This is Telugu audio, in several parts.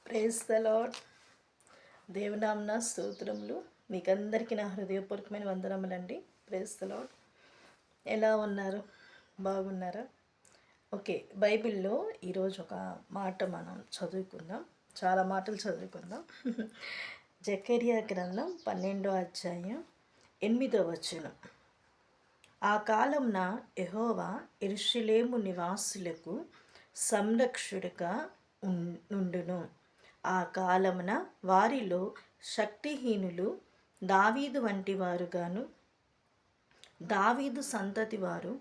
Praise the lord. దేవునామన స్తోత్రములు. మీకందరికీ నా హృదయపూర్వకమైన వందనములండి. Praise the lord. ఎలా ఉన్నారు? బాగున్నారా? ఓకే, బైబిల్లో ఈరోజు ఒక మాట మనం చదువుకుందాం. చాలా మాటలు చదువుకుందాం. జకర్యా గ్రంథం 12వ అధ్యాయం 8వ వచనం. ఆ కాలంన యెహోవా యెరూషలేము నివాసులకు సంరక్షకుడిగా నుండును. ఆ కాలమున వారిలో శక్తిహీనులు దావీదు వంటి వారుగాను, దావీదు సంతతి వారు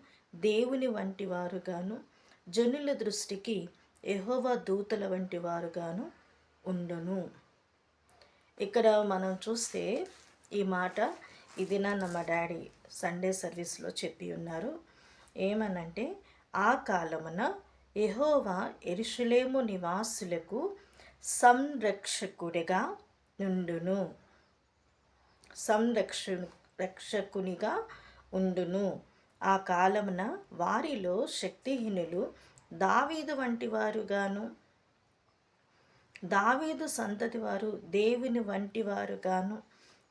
దేవుని వంటి వారుగాను, జనుల దృష్టికి యెహోవా దూతల వంటి వారుగాను ఉండును. ఇక్కడ మనం చూస్తే ఈ మాట ఇది మా డాడీ సండే సర్వీస్లో చెప్పి ఉన్నారు. ఏమనంటే, ఆ కాలమున యెహోవా యెరూషలేము నివాసులకు సంరక్షకుడిగా నుండును. రక్షకునిగా ఉండును. ఆ కాలమున వారిలో శక్తిహీనులు దావీదు వంటి వారుగాను, దావీదు సంతతి వారు దేవుని వంటి వారుగాను,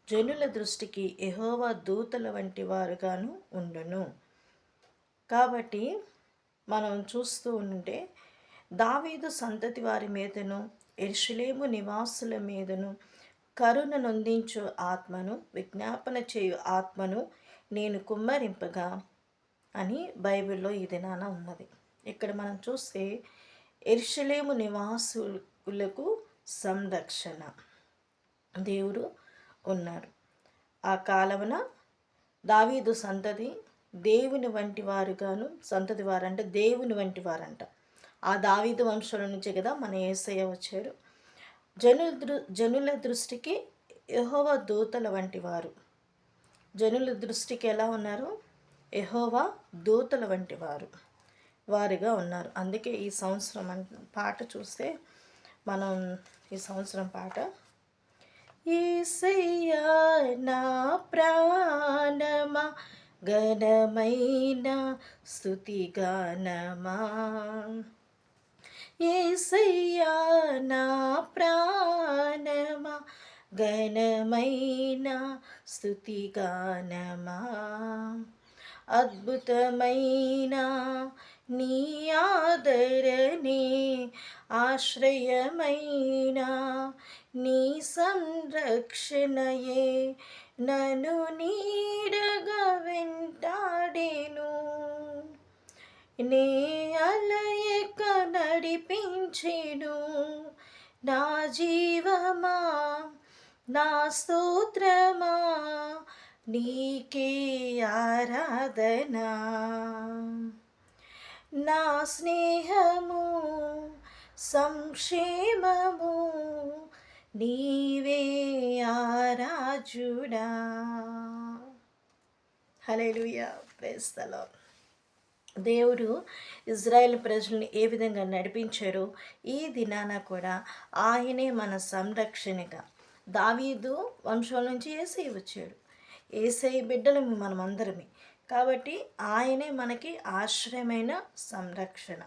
జనుల దృష్టికి యెహోవా దూతల వంటి వారుగాను ఉండును. కాబట్టి మనం చూస్తూ ఉంటే దావీదు సంతతి వారి మీదను, యెరూషలేము నివాసుల మీదను కరుణ నొందించు ఆత్మను, విజ్ఞాపన చేయు ఆత్మను నేను కుమ్మరింపగా అని బైబిల్లో ఈ దినాన ఉన్నది. ఇక్కడ మనం చూస్తే యెరూషలేము నివాసులకు సంరక్షణ దేవుడు ఉన్నాడు. ఆ కాలమున దావీదు సంతతి దేవుని వంటి వారుగాను, సంతతి వారంటే దేవుని వంటి వారంట. ఆ దావీదు వంశంలో నుంచే కదా మన యేసయ్య వచ్చారు. జనుల దృష్టికి యెహోవా దూతల వంటి వారు. జనుల దృష్టికి ఎలా ఉన్నారు? యెహోవా దూతల వంటి వారుగా ఉన్నారు. అందుకే ఈ సంవత్సరం పాట చూస్తే మనం ఈ సంవత్సరం పాట, యేసయ్యా నా ప్రాణమా ఘనమైన స్తుతిగానమా, యేసయ్యా నా ప్రాణమా ఘనమైన స్తుతిగానమా, అద్భుతమైన నీ ఆదరణే ఆశ్రయమైన నీ సంరక్షణయే నన్ను నీడగా వెంటాడేను. నే అలయక నడిపించెను నా జీవమా, నా స్తోత్రమా నీకే ఆరాధన. నా స్నేహము సంక్షేమము నీవే ఆరాజుడా. హల్లెలూయా. Praise the Lord. దేవుడు ఇజ్రాయేల్ ప్రజల్ని ఏ విధంగా నడిపించారో ఈ దినాన కూడా ఆయనే మన సంరక్షణగా. దావీదు వంశం నుంచి యేసయ్య వచ్చాడు. యేసయ్య బిడ్డలము మనమందరమే. కాబట్టి ఆయనే మనకి ఆశ్రయమైన సంరక్షణ.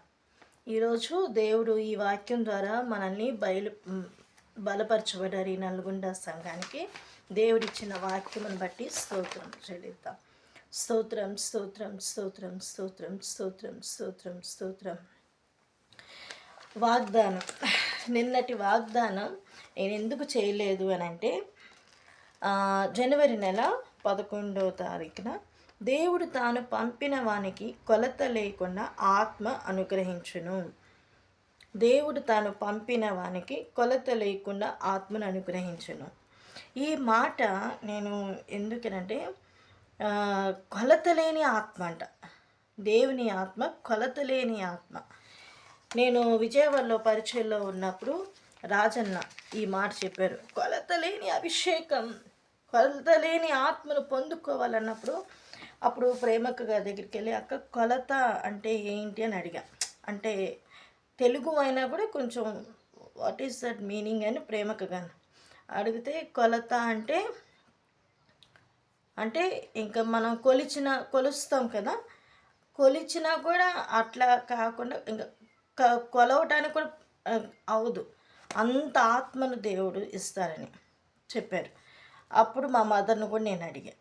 ఈరోజు దేవుడు ఈ వాక్యం ద్వారా మనల్ని బలపరచబడారు. ఈ నల్గొండ సంఘానికి దేవుడిచ్చిన వాక్యమును బట్టి స్తోత్రం చెల్లిద్దాం. స్తోత్రం, స్తోత్రం, స్తోత్రం, స్తోత్రం, స్తోత్రం, స్తోత్రం, స్తోత్రం. వాగ్దానం, నిన్నటి వాగ్దానం నేను ఎందుకు చేయలేదు అని అంటే, జనవరి నెల 11వ తారీఖున దేవుడు తాను పంపిన వానికి కొలత లేకుండా ఆత్మ అనుగ్రహించును. దేవుడు తాను పంపిన వానికి కొలత లేకుండా ఆత్మను అనుగ్రహించును. ఈ మాట నేను ఎందుకనంటే, కొలత లేని ఆత్మ అంట. దేవుని ఆత్మ కొలత లేని ఆత్మ. నేను విజయవాడలో పరిచయంలో ఉన్నప్పుడు రాజన్న ఈ మాట చెప్పారు. కొలత లేని అభిషేకం, కొలత లేని ఆత్మను పొందుకోవాలన్నప్పుడు అప్పుడు ప్రేమక్క గారి దగ్గరికి వెళ్ళి, అక్క కొలత అంటే ఏంటి అని అడిగా. అంటే తెలుగు అయినా కూడా కొంచెం వాట్ ఈస్ దట్ మీనింగ్ అని ప్రేమక్క గారు అడిగితే, కొలత అంటే ఇంకా మనం కొలుస్తాం కదా, కొలిచినా కూడా అట్లా కాకుండా ఇంకా కొలవటానికి కూడా అవదు. అంత ఆత్మను దేవుడు ఇస్తారని చెప్పారు. అప్పుడు మా మదర్ని కూడా నేను అడిగా,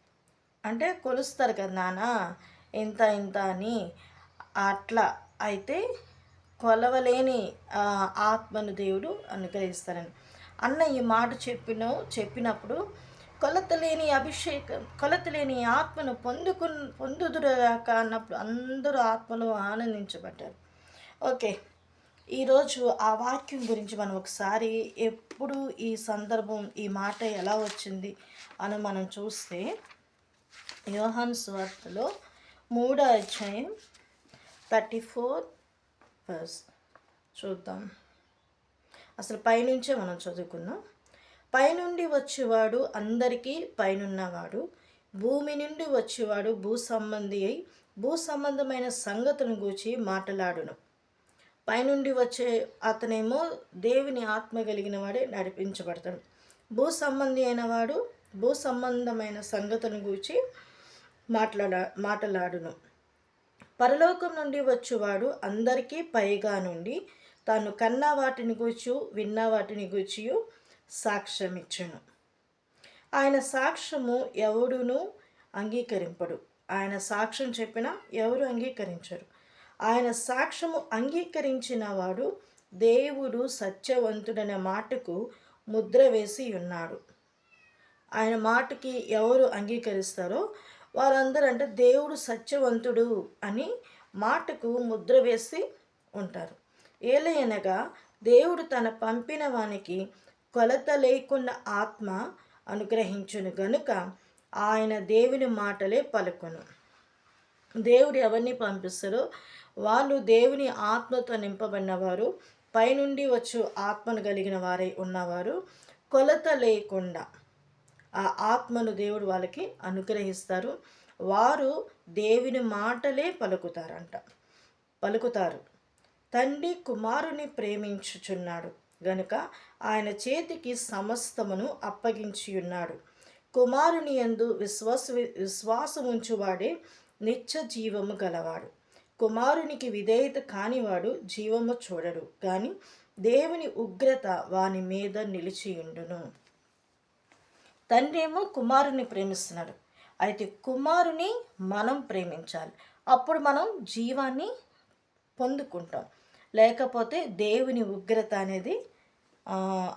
అంటే కొలుస్తారు కదా నాన్న ఇంత ఇంత అని, అట్లా అయితే కొలవలేని ఆత్మను దేవుడు అనుగ్రహిస్తారని అన్న ఈ మాట చెప్పినప్పుడు కొలతలేని అభిషేకం, కొలతలేని ఆత్మను పొందుదురుగాక అన్నప్పుడు అందరూ ఆత్మలో ఆనందించబడ్డారు. ఓకే, ఈరోజు ఆ వాక్యం గురించి మనం ఒకసారి ఎప్పుడు ఈ సందర్భం ఈ మాట ఎలా వచ్చింది అని మనం చూస్తే యోహాను సువార్తలో 3వ అధ్యాయం 34 వర్స్ చూద్దాం. అసలు పైనుంచే మనం చదువుకుందాం. పైనుండి వచ్చేవాడు అందరికీ పైనున్నవాడు, భూమి నుండి వచ్చేవాడు భూ సంబంధి అయి భూ సంబంధమైన సంగతులను గూర్చి మాట్లాడును. పైనుండి వచ్చే అతనేమో దేవుని ఆత్మ కలిగిన వాడే నడిపించబడతాడు. భూ సంబంధి అయిన వాడు భూ సంబంధమైన సంగతులను గూర్చి మాట్లాడును. పరలోకం నుండి వచ్చేవాడు అందరికీ పైగా నుండి తాను కన్న వాటిని గూర్చి విన్న వాటిని గూర్చి సాక్ష్యమిచ్చును. ఆయన సాక్ష్యము ఎవడును అంగీకరింపడు. ఆయన సాక్ష్యం చెప్పినా ఎవరు అంగీకరించరు. ఆయన సాక్ష్యము అంగీకరించిన వాడు దేవుడు సత్యవంతుడనే మాటకు ముద్ర వేసి ఉన్నాడు. ఆయన మాటకి ఎవరు అంగీకరిస్తారో వారందరూ అంటే దేవుడు సత్యవంతుడు అని మాటకు ముద్ర వేసి ఉంటారు. ఏలయనగా దేవుడు తన పంపిన వానికి కొలత లేకుండా ఆత్మ అనుగ్రహించును గనుక ఆయన దేవుని మాటలే పలుకును. దేవుడు ఎవరిని పంపిస్తారో వాళ్ళు దేవుని ఆత్మతో నింపబడినవారు, పైనుండి వచ్చు ఆత్మను కలిగిన వారై ఉన్నవారు. కొలత లేకుండా ఆ ఆత్మను దేవుడు వాళ్ళకి అనుగ్రహిస్తారు. వారు దేవుని మాటలే పలుకుతారు. తండ్రి కుమారుని ప్రేమించుచున్నాడు గనుక ఆయన చేతికి సమస్తమును అప్పగించి ఉన్నాడు. కుమారుని యందు విశ్వాసముంచువాడే నిత్య జీవము గలవాడు. కుమారునికి విధేయత కానివాడు జీవము చూడడు, కానీ దేవుని ఉగ్రత వాని మీద నిలిచియుండును. తండ్రి ఏమో కుమారుని ప్రేమిస్తున్నాడు, అయితే కుమారుని మనం ప్రేమించాలి. అప్పుడు మనం జీవాన్ని పొందుకుంటాం, లేకపోతే దేవుని ఉగ్రత అనేది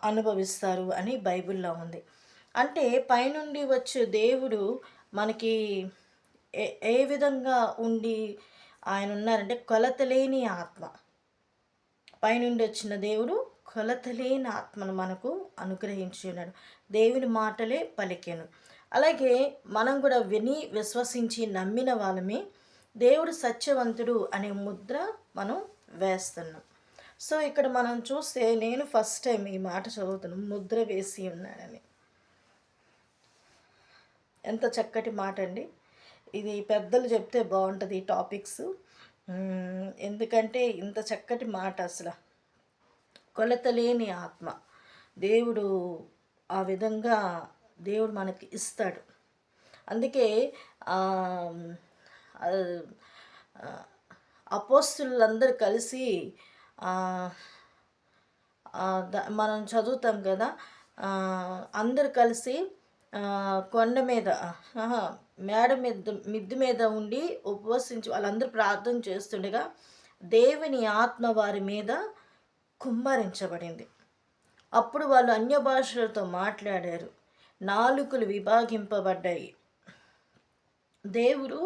అనుభవిస్తారు అని బైబిల్లో ఉంది. అంటే పైనుండి వచ్చే దేవుడు మనకి ఏ విధంగా ఉండి ఆయన ఉన్నారంటే కొలతలేని ఆత్మ. పైనుండి వచ్చిన దేవుడు కొలతలేని ఆత్మను మనకు అనుగ్రహించి ఉన్నాడు. దేవుని మాటలే పలికెను. అలాగే మనం కూడా విని విశ్వసించి నమ్మిన వాళ్ళమే దేవుడు సత్యవంతుడు అనే ముద్ర మనం వేస్తున్నాం. సో ఇక్కడ మనం చూస్తే నేను ఫస్ట్ టైం ఈ మాట చదువుతున్నాను, ముద్ర వేసి ఉన్నాడని. ఎంత చక్కటి మాట అండి. ఇది పెద్దలు చెప్తే బాగుంటుంది ఈ టాపిక్స్. ఎందుకంటే ఇంత చక్కటి మాట, అసలు కొలతలేని ఆత్మ దేవుడు ఆ విధంగా దేవుడు మనకి ఇస్తాడు. అందుకే అపోస్తులందరూ కలిసి మనం చదువుతాం కదా, అందరు కలిసి కొండ మీద మిద్ది మీద ఉండి ఉపవసించి వాళ్ళందరూ ప్రార్థన చేస్తుండగా దేవుని ఆత్మ వారి మీద కుమ్మరించబడింది. అప్పుడు వాళ్ళు అన్య భాషలతో మాట్లాడారు, నాలుకలు విభాగింపబడ్డాయి. దేవుడు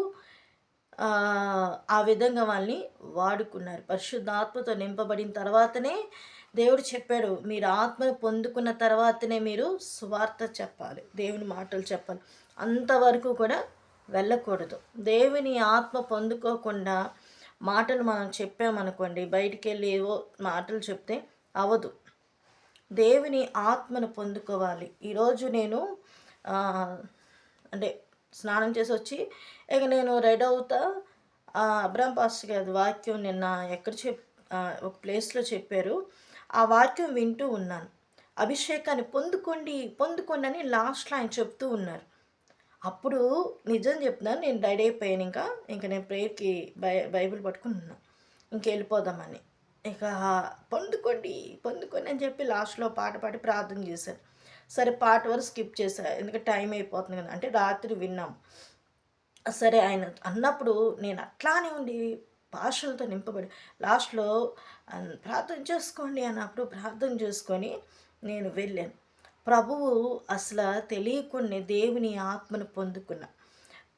ఆ విధంగా వాళ్ళని వాడుకున్నారు. పరిశుద్ధాత్మతో నింపబడిన తర్వాతనే దేవుడు చెప్పాడు, మీరు ఆత్మను పొందుకున్న తర్వాతనే మీరు సువార్త చెప్పాలి, దేవుని మాటలు చెప్పాలి. అంతవరకు కూడా వెళ్ళకూడదు. దేవుని ఆత్మ పొందుకోకుండా మాటలు మనం చెప్పామనుకోండి, బయటికి వెళ్ళి ఏవో మాటలు చెప్తే అవదు. దేవుని ఆత్మను పొందుకోవాలి. ఈరోజు నేను అంటే స్నానం చేసి వచ్చి ఇక నేను రెడీ అవుతా, అబ్రాం పాస్టర్ గారి వాక్యం నిన్న ఎక్కడ ఒక ప్లేస్లో చెప్పారు, ఆ వాక్యం వింటూ ఉన్నాను. అభిషేకాన్ని పొందుకోండి అని లాస్ట్లో ఆయన చెప్తూ ఉన్నారు. అప్పుడు నిజం చెప్తున్నాను, నేను రెడీ అయిపోయాను. ఇంకా నేను ప్రేయర్కి బైబిల్ పట్టుకుని ఉన్నాను, ఇంకెళ్ళిపోదామని. ఇక పొందుకోండి పొందుకోండి అని చెప్పి లాస్ట్లో పాట పాడి ప్రార్థన చేశారు. సరే పాట వరకు స్కిప్ చేశా, ఎందుకంటే టైం అయిపోతుంది కదా అంటే రాత్రి విన్నాం. సరే ఆయన అన్నప్పుడు నేను అట్లానే ఉండి భాషలతో నింపబడి లాస్ట్లో ప్రార్థన చేసుకోండి అన్నప్పుడు ప్రార్థన చేసుకొని నేను వెళ్ళాను. ప్రభువు అసలు తెలియకుండా దేవుని ఆత్మను పొందుకున్నా.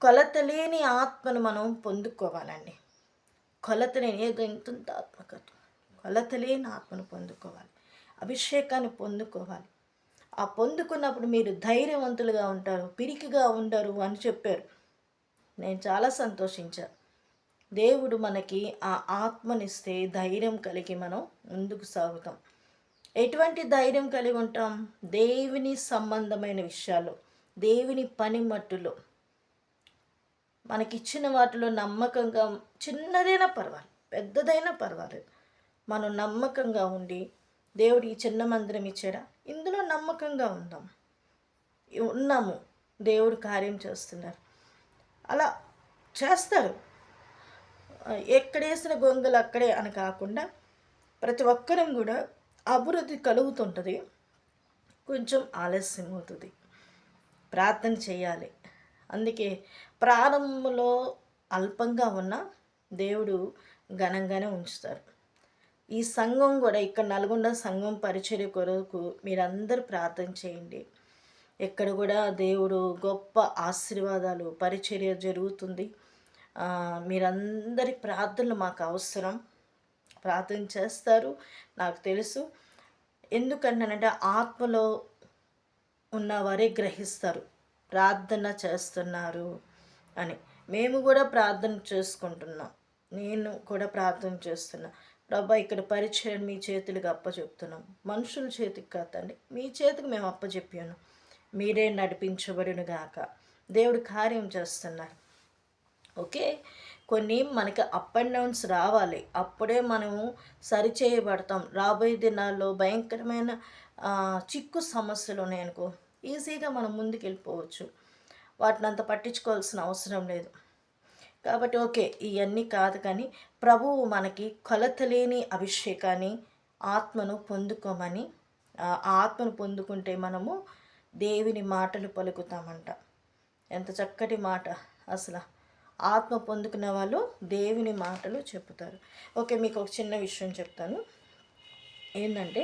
కొలత లేని ఆత్మను మనం పొందుకోవాలండి. కొలత లేని ఏదో ఇంతంత ఆత్మ కాదు, కొలత లేని ఆత్మను పొందుకోవాలి, అభిషేకాన్ని పొందుకోవాలి. ఆ పొందుకున్నప్పుడు మీరు ధైర్యవంతులుగా ఉంటారు, పిరికిగా ఉండరు అని చెప్పారు. నేను చాలా సంతోషించాను. దేవుడు మనకి ఆ ఆత్మనిస్తే ధైర్యం కలిగి మనం ముందుకు సాగుతాం. ఎటువంటి ధైర్యం కలిగి ఉంటాం? దేవుని సంబంధమైన విషయాల్లో, దేవుని పనిమట్టులో, మనకిచ్చిన వాటిలో నమ్మకంగా, చిన్నదైనా పర్వాలేదు పెద్దదైనా పర్వాలేదు, మనం నమ్మకంగా ఉండి దేవుడు ఈ చిన్న మందిరం ఇచ్చాడా, ఇందులో నమ్మకంగా ఉందాం. ఉన్నాము, దేవుడు కార్యం చేస్తున్నారు, అలా చేస్తారు. ఎక్కడేసిన గొంగలు అక్కడే అని కాకుండా ప్రతి ఒక్కరం కూడా అభివృద్ధి కలుగుతుంటుంది. కొంచెం ఆలస్యం అవుతుంది, ప్రార్థన చేయాలి. అందుకే ప్రారంభంలో అల్పంగా ఉన్న దేవుడు ఘనంగానే ఉంచుతారు. ఈ సంఘం కూడా ఇక్కడ నల్గొండ సంఘం పరిచర్య కొరకు మీరందరూ ప్రార్థన చేయండి. ఎక్కడ కూడా దేవుడు గొప్ప ఆశీర్వాదాలు పరిచర్య జరుగుతుంది. మీరందరి ప్రార్థనలు మాకు అవసరం. ప్రార్థన చేస్తారు నాకు తెలుసు. ఎందుకంటానంటే ఆత్మలో ఉన్నవారే గ్రహిస్తారు ప్రార్థన చేస్తున్నారు అని. మేము కూడా ప్రార్థన చేసుకుంటున్నాం, నేను కూడా ప్రార్థన చేస్తున్నా. ప్రభా ఇక్కడ పరిచయం మీ చేతులకు అప్పచెప్తున్నాం, మనుషుల చేతికి కాదండి, మీ చేతికి మేము అప్పచెప్పి ఉన్నాం. మీరే నడిపించబడును గాక. దేవుడు కార్యం చేస్తున్నారు. ఓకే, కొన్ని మనకి అప్ అండ్ డౌన్స్ రావాలి, అప్పుడే మనము సరిచేయబడతాం. రాబోయే దినాల్లో భయంకరమైన చిక్కు సమస్యలు ఉన్నాయనుకో, ఈజీగా మనం ముందుకు వెళ్ళిపోవచ్చు. వాటిని అంత పట్టించుకోవాల్సిన అవసరం లేదు. కాబట్టి ఓకే, ఇవన్నీ కాదు కానీ ప్రభువు మనకి కొలతలేని అభిషేకాన్ని, ఆత్మను పొందుకోమని, ఆత్మను పొందుకుంటే మనము దేవుని మాటలు పలుకుతామంట. ఎంత చక్కటి మాట అసలు. ఆత్మ పొందుకున్న వాళ్ళు దేవుని మాటలు చెప్తారు. ఓకే, మీకు ఒక చిన్న విషయం చెప్తాను. ఏంటంటే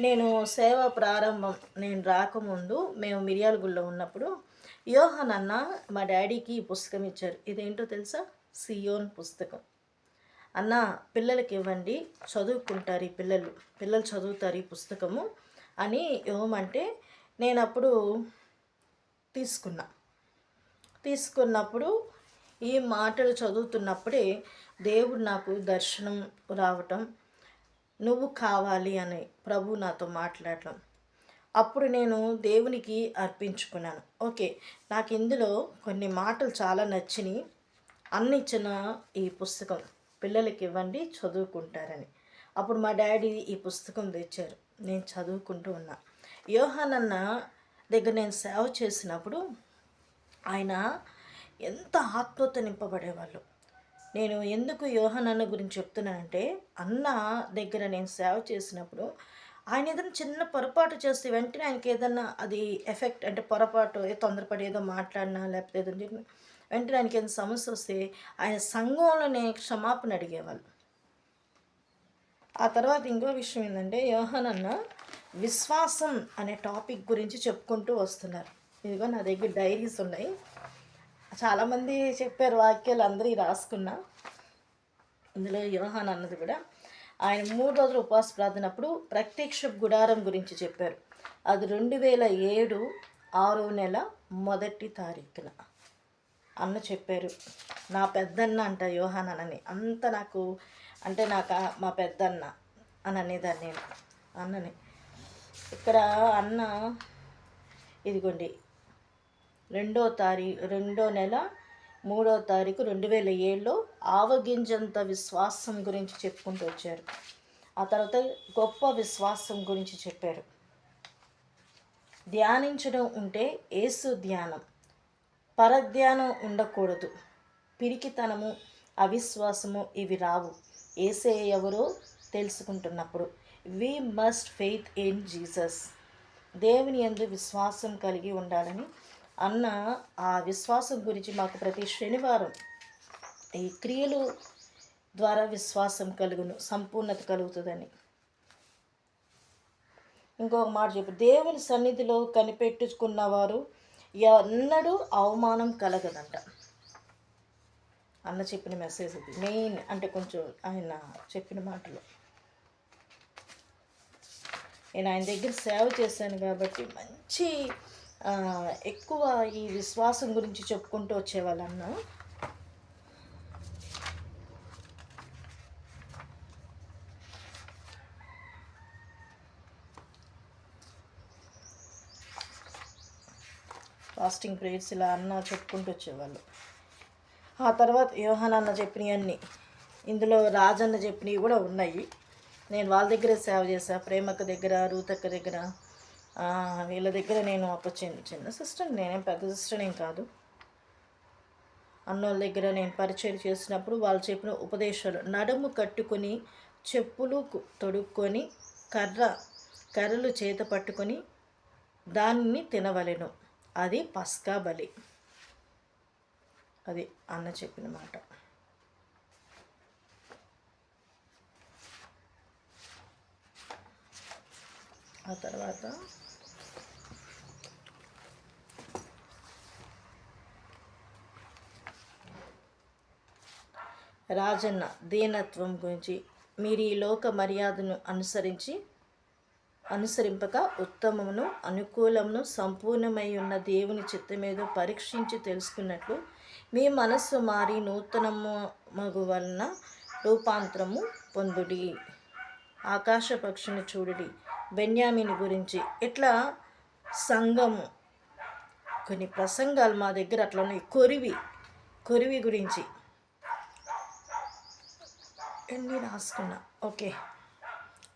నేను సేవ ప్రారంభం నేను రాకముందు మేము మిర్యాలగూడలో ఉన్నప్పుడు యోహాన్ అన్న మా డాడీకి ఈ పుస్తకం ఇచ్చారు. ఇదేంటో తెలుసా? సియోన్ పుస్తకం. అన్న పిల్లలకి ఇవ్వండి, చదువుకుంటారు, ఈ పిల్లలు చదువుతారు ఈ పుస్తకము అని ఇవ్వమంటే నేను అప్పుడు తీసుకున్నప్పుడు ఈ మాటలు చదువుతున్నప్పుడే దేవుడు నాకు దర్శనం రావటం, నువ్వు కావాలి అని ప్రభు నాతో మాట్లాడటం. అప్పుడు నేను దేవునికి అర్పించుకున్నాను. ఓకే, నాకు ఇందులో కొన్ని మాటలు చాలా నచ్చినాయి. అన్నిచ్చిన ఈ పుస్తకం పిల్లలకి ఇవ్వండి, చదువుకుంటారని. అప్పుడు మా డాడీ ఈ పుస్తకం తెచ్చారు, నేను చదువుకుంటూ ఉన్నా. యోహాన్ అన్న దగ్గర నేను సేవ చేసినప్పుడు ఆయన ఎంత ఆత్మతో నింపబడేవాళ్ళు. నేను ఎందుకు యోహాన్ అన్న గురించి చెప్తున్నానంటే, అన్న దగ్గర నేను సేవ చేసినప్పుడు ఆయన ఏదైనా చిన్న పొరపాటు చేస్తే వెంటనే ఆయనకి ఏదన్నా అది ఎఫెక్ట్ అంటే పొరపాటు తొందరపడి ఏదో మాట్లాడినా లేకపోతే ఏదో వెంటనే ఆయనకి ఏదైనా సమస్య వస్తే ఆయన సంఘంలోనే క్షమాపణ అడిగేవాళ్ళు. ఆ తర్వాత ఇంకో విషయం ఏంటంటే, యోహాన్ అన్న విశ్వాసం అనే టాపిక్ గురించి చెప్పుకుంటూ వస్తున్నారు. ఇదిగో నా దగ్గర డైరీస్ ఉన్నాయి, చాలామంది చెప్పారు వాక్యాలు, అందరూ రాసుకున్నా. ఇందులో యోహాన్ అన్నది కూడా ఆయన 3 రోజులు ఉపవాస ప్రార్థనప్పుడు ప్రత్యక్ష గుడారం గురించి చెప్పారు. అది 2007 6వ నెల 1వ తారీఖున అన్న చెప్పారు. నా పెద్దన్న అంట యోహాన్ అన్నని, అంత నాకు అంటే నాకు మా పెద్దన్న అని అనేదాన్ని నేను అన్నని. ఇక్కడ అన్న ఇదిగోండి 2వ నెల 3వ తారీఖు 2007లో ఆవగింజంత విశ్వాసం గురించి చెప్పుకుంటూ వచ్చారు. ఆ తర్వాత గొప్ప విశ్వాసం గురించి చెప్పారు. ధ్యానించడం ఉంటే యేసు ధ్యానం, పరధ్యానం ఉండకూడదు. పిరికితనము, అవిశ్వాసము ఇవి రావు. యేసే ఎవరో తెలుసుకుంటున్నప్పుడు we must faith in Jesus, దేవుని యందు విశ్వాసం కలిగి ఉండాలని అన్న ఆ విశ్వాసం గురించి మాకు ప్రతి శనివారం ఈ క్రియలు ద్వారా విశ్వాసం కలుగును, సంపూర్ణత కలుగుతుందని. ఇంకొక మాట చెప్పు, దేవుని సన్నిధిలో కనిపెట్టుకున్నవారు ఎన్నడూ అవమానం కలగదంట అన్న చెప్పిన మెసేజ్ ఇది మెయిన్. అంటే కొంచెం ఆయన చెప్పిన మాటలు నేను ఆయన దగ్గర సేవ చేశాను కాబట్టి మంచి ఎక్కువ ఈ విశ్వాసం గురించి చెప్పుకుంటూ వచ్చేవాళ్ళన్న. ఫాస్టింగ్ ప్రేయర్స్ ఇలా అన్న చెప్పుకుంటూ వచ్చేవాళ్ళు. ఆ తర్వాత యోహాన్ అన్న చెప్పినవన్నీ, ఇందులో రాజన్న చెప్పినవి కూడా ఉన్నాయి. నేను వాళ్ళ దగ్గరే సేవ చేశా, ప్రేమక్క దగ్గర, రూతక్క దగ్గర, వీళ్ళ దగ్గర. నేను ఒక చిన్న సిస్టర్, నేనేం పెద్ద సిస్టర్ ఏం కాదు. అన్నోళ్ళ దగ్గర నేను పరిచయం చేసినప్పుడు వాళ్ళు చెప్పిన ఉపదేశాలు, నడుము కట్టుకొని చెప్పులు తొడుక్కొని కర్రలు చేత పట్టుకొని దానిని తినవలెను, అది పస్కా బలి. అది అన్న చెప్పిన మాట. ఆ తర్వాత రాజన్న దీనత్వం గురించి, మీరు ఈ లోక మర్యాదను అనుసరింపక ఉత్తమమును అనుకూలమును సంపూర్ణమై ఉన్న దేవుని చిత్తమేదో పరీక్షించి తెలుసుకున్నట్లు మీ మనస్సు మారి నూతనమగు వలన రూపాంతరము పొందుడి. ఆకాశ పక్షిని చూడుడి, బెన్యామీని గురించి. ఇట్లా సంఘము కొన్ని ప్రసంగాలు మా దగ్గర అట్లా ఉన్నాయి. కొరివి గురించి ఎన్ని రాసుకున్నా. ఓకే,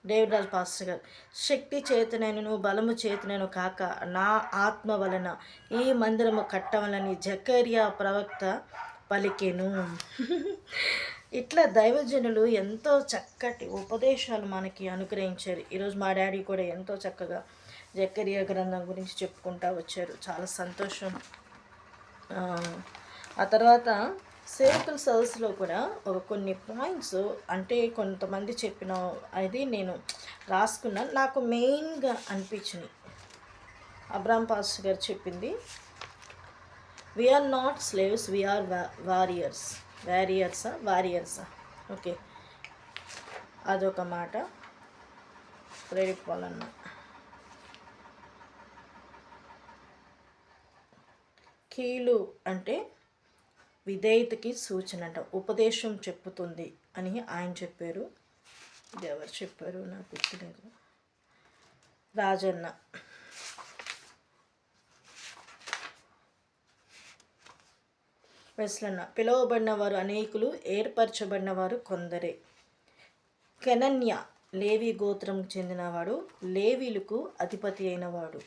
డేవిడ్ రాజ్ పాస్టర్ గారు, శక్తి చేతనైనను బలము చేతనైను కాక నా ఆత్మ వలన ఈ మందిరము కట్టవలని జకర్యా ప్రవక్త పలికెను. ఇట్లా దైవజనులు ఎంతో చక్కటి ఉపదేశాలు మనకి అనుగ్రహించారు. ఈరోజు మా డాడీ కూడా ఎంతో చక్కగా జకర్యా గ్రంథం గురించి చెప్పుకుంటూ వచ్చారు. చాలా సంతోషం. ఆ తర్వాత సేవకుల సదస్సులో కూడా ఒక కొన్ని పాయింట్స్, అంటే కొంతమంది చెప్పిన అది నేను రాసుకున్నాను, నాకు మెయిన్గా అనిపించినాయి. అబ్రామ్ పాస్టర్ గారు చెప్పింది, వీఆర్ నాట్ స్లేవ్స్, వీఆర్ వారియర్సా. ఓకే, అదొక మాట. ప్రేరిక్ వాళ్ళన్న కీలు అంటే విధేయతకి సూచన అంట, ఉపదేశం చెప్పుతుంది అని ఆయన చెప్పారు. ఇది ఎవరు చెప్పారు నాకు గుర్తులేదు. రాజన్న వెస్లన్న, పిలువబడిన వారు అనేకులు, ఏర్పరచబడిన వారు కొందరే. కెనన్య లేవి గోత్రం చెందినవాడు, లేవీలకు అధిపతి అయినవాడు.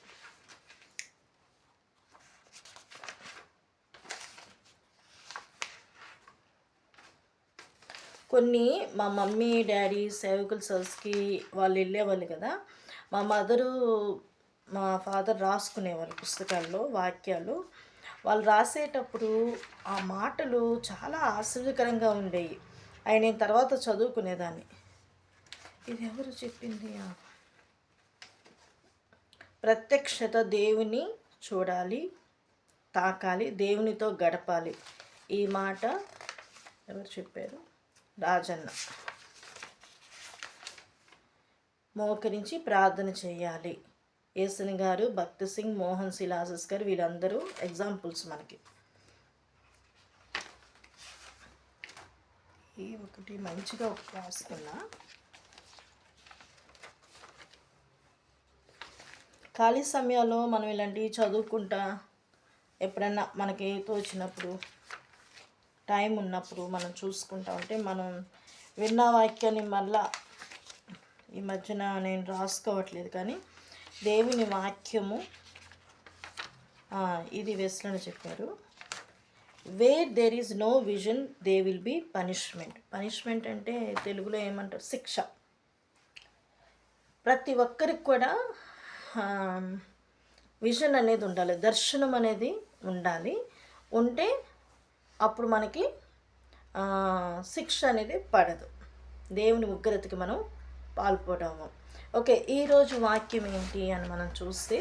కొన్ని మా మమ్మీ డాడీ సేవకుల సర్స్కి వాళ్ళు వెళ్ళేవాళ్ళు కదా, మా మదరు మా ఫాదర్ రాసుకునేవాళ్ళు పుస్తకాల్లో వాక్యాలు. వాళ్ళు రాసేటప్పుడు ఆ మాటలు చాలా ఆశ్చర్యకరంగా ఉండేవి. అవి నేను తర్వాత చదువుకునేదాన్ని. ఇది ఎవరు చెప్పింది? ప్రత్యక్షత, దేవుని చూడాలి, తాకాలి, దేవునితో గడపాలి. ఈ మాట ఎవరు చెప్పారు? రాజన్న. మోకరించి ప్రార్థన చేయాలి. ఏసన్ గారు, భక్త్ సింగ్, మోహన్ సిలాసస్ గారు, వీళ్ళందరూ ఎగ్జాంపుల్స్ మనకి. ఈ ఒకటి మంచిగా రాసుకున్నా. ఖాళీ సమయాల్లో మనం ఇలాంటివి చదువుకుంటా, ఎప్పుడన్నా మనకి తోచినప్పుడు టైం ఉన్నప్పుడు మనం చూసుకుంటా ఉంటే, మనం విన్న వాక్యాన్ని మళ్ళా ఈ మధ్యన నేను రాసుకోవట్లేదు, కానీ దేవుని వాక్యము ఇది వెస్లను చెప్పారు. Where there is no vision they will be punishment. Punishment అంటే తెలుగులో ఏమంటారు? శిక్ష. ప్రతి ఒక్కరికి కూడా విజన్ అనేది ఉండాలి, దర్శనం అనేది ఉండాలి. ఉంటే అప్పుడు మనకి శిక్ష అనేది పడదు, దేవుని ఉగ్రతకి మనం పాల్పడము. ఓకే, ఈరోజు వాక్యం ఏంటి అని మనం చూస్తే,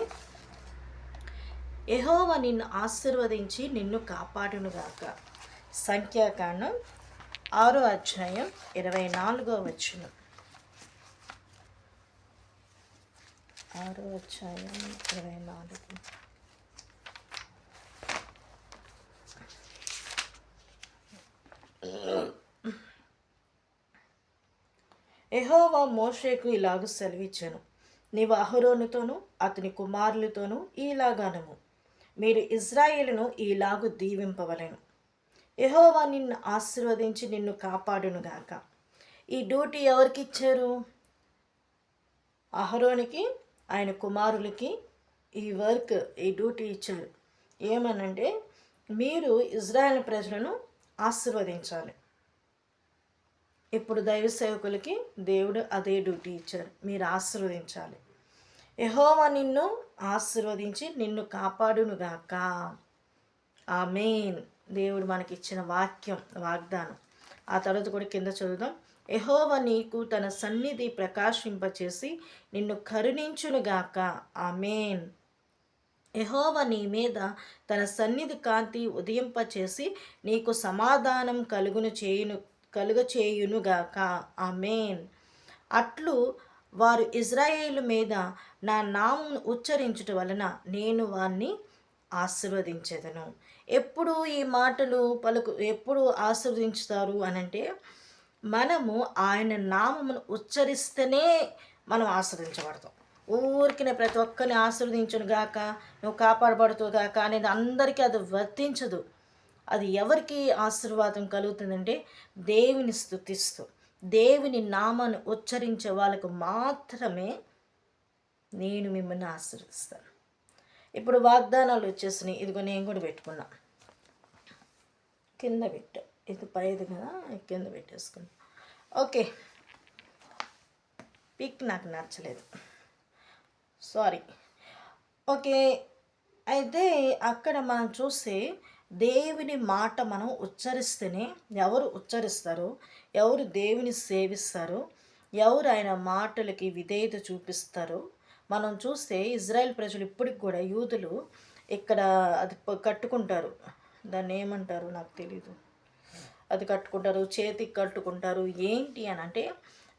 యెహోవా నిన్ను ఆశీర్వదించి నిన్ను కాపాడునుగాక. సంఖ్యాకాండం 6వ అధ్యాయం 24వ వచనం. 6వ అధ్యాయం 24. యెహోవా మోషేకు ఇలాగ సెలవిచ్చెను, నీవు అహరోనుతోనూ అతని కుమారులతోనూ ఇలాగనము, మీరు ఇజ్రాయేలును ఇలాగు దీవింపవలెను. యెహోవా నిన్ను ఆశీర్వదించి నిన్ను కాపాడునుగాక. ఈ డ్యూటీ ఎవరికి ఇచ్చారు? అహరోనికి, ఆయన కుమారులకి ఈ వర్క్, ఈ డ్యూటీ ఇచ్చారు. ఏమనంటే, మీరు ఇజ్రాయేల్ ప్రజలను ఆశీర్వదించాలి. ఇప్పుడు దైవ సేవకులకి దేవుడు అదే డ్యూటీ ఇచ్చారు, మీరు ఆశీర్వదించాలి. యెహోవా నిన్ను ఆశీర్వదించి నిన్ను కాపాడునుగాక. ఆమేన్. దేవుడు మనకి ఇచ్చిన వాక్యం, వాగ్దానం. ఆ తర్వాత కూడా కింద చదువుదాం. యెహోవా నీకు తన సన్నిధి ప్రకాశింపచేసి నిన్ను కరుణించునుగాక. ఆమేన్. యెహోవా నీ మీద తన సన్నిధి కాంతి ఉదయింపచేసి నీకు సమాధానం కలుగచేయునుగాక. ఆమేన్. అట్లు వారు ఇజ్రాయేలు మీద నా నామమును ఉచ్చరించుట వలన నేను వారిని ఆశీర్వదించెదను. ఎప్పుడు ఈ మాటలు ఎప్పుడు ఆశీర్వదించుతారు అనంటే, మనము ఆయన నామమును ఉచ్చరిస్తేనే మనం ఆశీర్వదించబడతాం. ఊరికినే ప్రతి ఒక్కరిని ఆశీర్వదించును గాక, నువ్వు కాపాడబడుతూ గాక అనేది అందరికీ అది వర్తించదు. అది ఎవరికి ఆశీర్వాదం కలుగుతుందంటే, దేవుని స్తుతిస్తూ దేవుని నామాన్ని ఉచ్చరించే వాళ్ళకు మాత్రమే నేను మిమ్మల్ని ఆశీర్వదిస్తాను. ఇప్పుడు వాగ్దానాలు వచ్చేసినాయి. ఇదిగో నేను కూడా పెట్టుకున్నా, కింద పెట్టా. ఇది పైది కదా, కింద పెట్టేసుకున్నా. ఓకే, పిక్ నాకు నచ్చలేదు, సారీ. ఓకే, అయితే అక్కడ మనం చూస్తే దేవుని మాట మనం ఉచ్చరిస్తేనే, ఎవరు ఉచ్చరిస్తారో, ఎవరు దేవుని సేవిస్తారో, ఎవరు ఆయన మాటలకి విధేయత చూపిస్తారో మనం చూస్తే, ఇజ్రాయెల్ ప్రజలు ఇప్పటికి కూడా, యూదులు ఇక్కడ అది కట్టుకుంటారు, దాన్ని ఏమంటారు నాకు తెలీదు, అది కట్టుకుంటారు, చేతికి కట్టుకుంటారు. ఏంటి అని అంటే,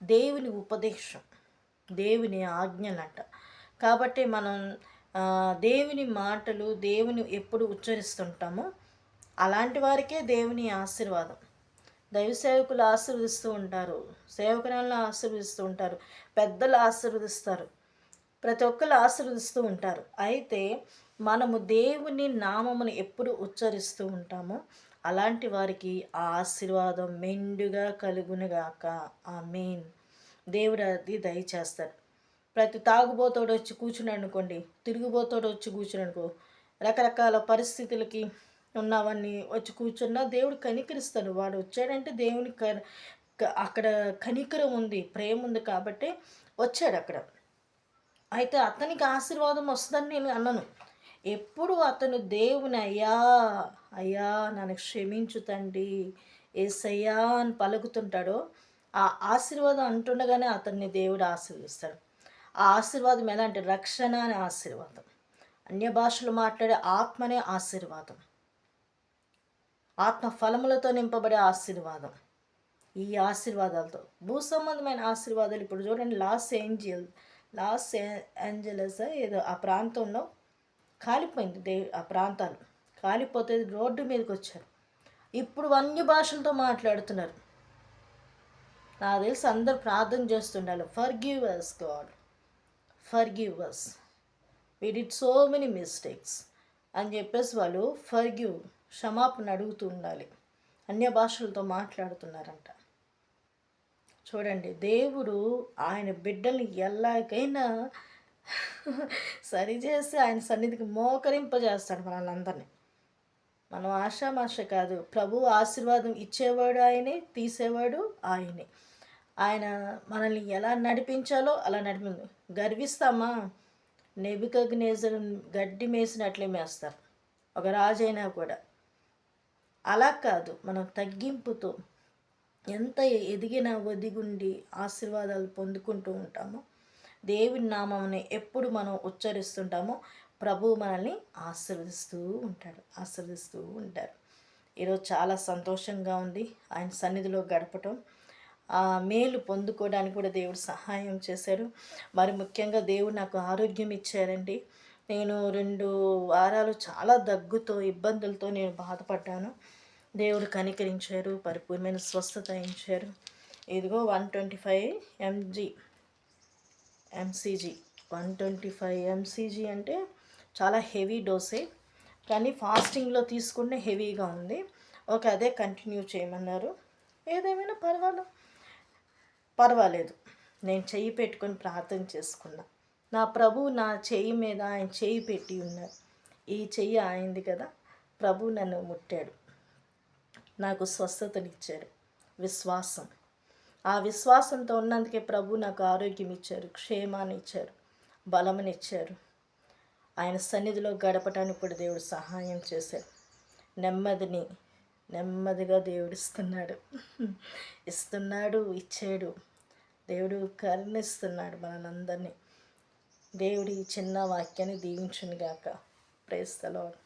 దేవుని ఉపదేశం, దేవుని ఆజ్ఞలంట. కాబట్టి మనం దేవుని మాటలు, దేవుని ఎప్పుడు ఉచ్చరిస్తుంటామో అలాంటి వారికే దేవుని ఆశీర్వాదం. దైవ సేవకులు ఆశీర్వదిస్తూ ఉంటారు, సేవకురాలను ఆశీర్వదిస్తూ ఉంటారు, పెద్దలు ఆశీర్వదిస్తారు, ప్రతి ఒక్కరు ఆశీర్వదిస్తూ ఉంటారు. అయితే మనము దేవుని నామమును ఎప్పుడు ఉచ్చరిస్తూ ఉంటామో అలాంటి వారికి ఆ ఆశీర్వాదం మెండుగా కలుగునుగాక. ఆమేన్. దేవుడు అది దయచేస్తాడు. ప్రతి తాగుబోతోడు వచ్చి కూర్చుని అనుకోండి, తిరుగుబోతోడు వచ్చి కూర్చుని అనుకో, రకరకాల పరిస్థితులకి ఉన్నవన్నీ వచ్చి కూర్చున్నా దేవుడు కనికరిస్తాడు. వాడు వచ్చాడంటే దేవుని అక్కడ కనికరం ఉంది, ప్రేమ ఉంది కాబట్టి వచ్చాడు అక్కడ. అయితే అతనికి ఆశీర్వాదం వస్తుందని నేను అన్నాను. ఎప్పుడు అతను దేవుని అయ్యా అయ్యా నన్ను క్షమించు తండ్రి, యేసయ్యా అని పలుకుతుంటాడో, ఆ ఆశీర్వాదం అంటుండగానే అతన్ని దేవుడు ఆశీర్వదిస్తాడు. ఆ ఆశీర్వాదం ఎలా అంటే, రక్షణ అనే ఆశీర్వాదం, అన్య భాషలు మాట్లాడే ఆత్మనే ఆశీర్వాదం, ఆత్మ ఫలములతో నింపబడే ఆశీర్వాదం. ఈ ఆశీర్వాదాలతో భూ సంబంధమైన ఆశీర్వాదాలు ఇప్పుడు చూడండి, లాస్ ఏంజలస్ ఏదో ఆ ప్రాంతంలో కాలిపోయింది. ఆ ప్రాంతాలు కాలిపోతే రోడ్డు మీదకి వచ్చారు. ఇప్పుడు అన్య భాషలతో మాట్లాడుతున్నారు. నాకు తెలిసి అందరూ ప్రార్థన చేస్తుండాలి, forgive us God, forgive us, we did so many mistakes అని చెప్పేసి వాళ్ళు క్షమాపణ అడుగుతూ ఉండాలి. అన్య భాషలతో మాట్లాడుతున్నారంట. చూడండి, దేవుడు ఆయన బిడ్డల్ని ఎలాగైనా సరిచేసి ఆయన సన్నిధికి మోకరింపజేస్తాడు మనల్ని. మనం ఆషామాష కాదు. ప్రభు ఆశీర్వాదం ఇచ్చేవాడు ఆయనే, తీసేవాడు ఆయనే. ఆయన మనల్ని ఎలా నడిపించాలో అలా గర్విస్తామా? నెబుకద్నెజరు గడ్డి మేసినట్లే మేస్తారు, ఒక రాజైనా కూడా. అలా కాదు, మనం తగ్గింపుతో ఎంత ఎదిగినా ఒదిగుండి ఆశీర్వాదాలు పొందుకుంటూ ఉంటామో, దేవుని నామముని ఎప్పుడు మనం ఉచ్చరిస్తుంటామో ప్రభువు మనల్ని ఆశీర్వదిస్తూ ఉంటారు. ఈరోజు చాలా సంతోషంగా ఉంది ఆయన సన్నిధిలో గడపటం. ఆ మేలు పొందుకోవడానికి కూడా దేవుడు సహాయం చేశాడు. మరి ముఖ్యంగా దేవుడు నాకు ఆరోగ్యం ఇచ్చారండి. నేను 2 వారాలు చాలా దగ్గుతో ఇబ్బందులతో నేను బాధపడ్డాను. దేవుడు కనికరించారు, పరిపూర్ణమైన స్వస్థత ఇచ్చారు. ఇదిగో 125 ఎంసీజీ 125 ఎంసీజీ అంటే చాలా హెవీ డోసే, కానీ ఫాస్టింగ్లో తీసుకుంటే హెవీగా ఉంది. ఓకే, అదే కంటిన్యూ చేయమన్నారు. ఏదేమైనా పర్వాలేదు. నేను చెయ్యి పెట్టుకొని ప్రార్థన చేసుకున్నా. నా ప్రభువు నా చెయ్యి మీద ఆయన చెయ్యి పెట్టి ఉన్నారు. ఈ చెయ్యి ఆయనది కదా. ప్రభు నన్ను ముట్టాడు, నాకు స్వస్థతనిచ్చారు. విశ్వాసం, ఆ విశ్వాసంతో ఉన్నందుకే ప్రభు నాకు ఆరోగ్యం ఇచ్చారు, క్షేమాన్ని ఇచ్చారు, బలమునిచ్చారు. ఆయన సన్నిధిలో గడపటానికి కూడా దేవుడు సహాయం చేశాడు. నెమ్మదిగా దేవుడు ఇస్తున్నాడు, ఇచ్చాడు. దేవుడు కరుణిస్తున్నాడు మనందరినీ. దేవుడి చిన్న వాక్యాన్ని దీవించునుగాక. Praise the lord.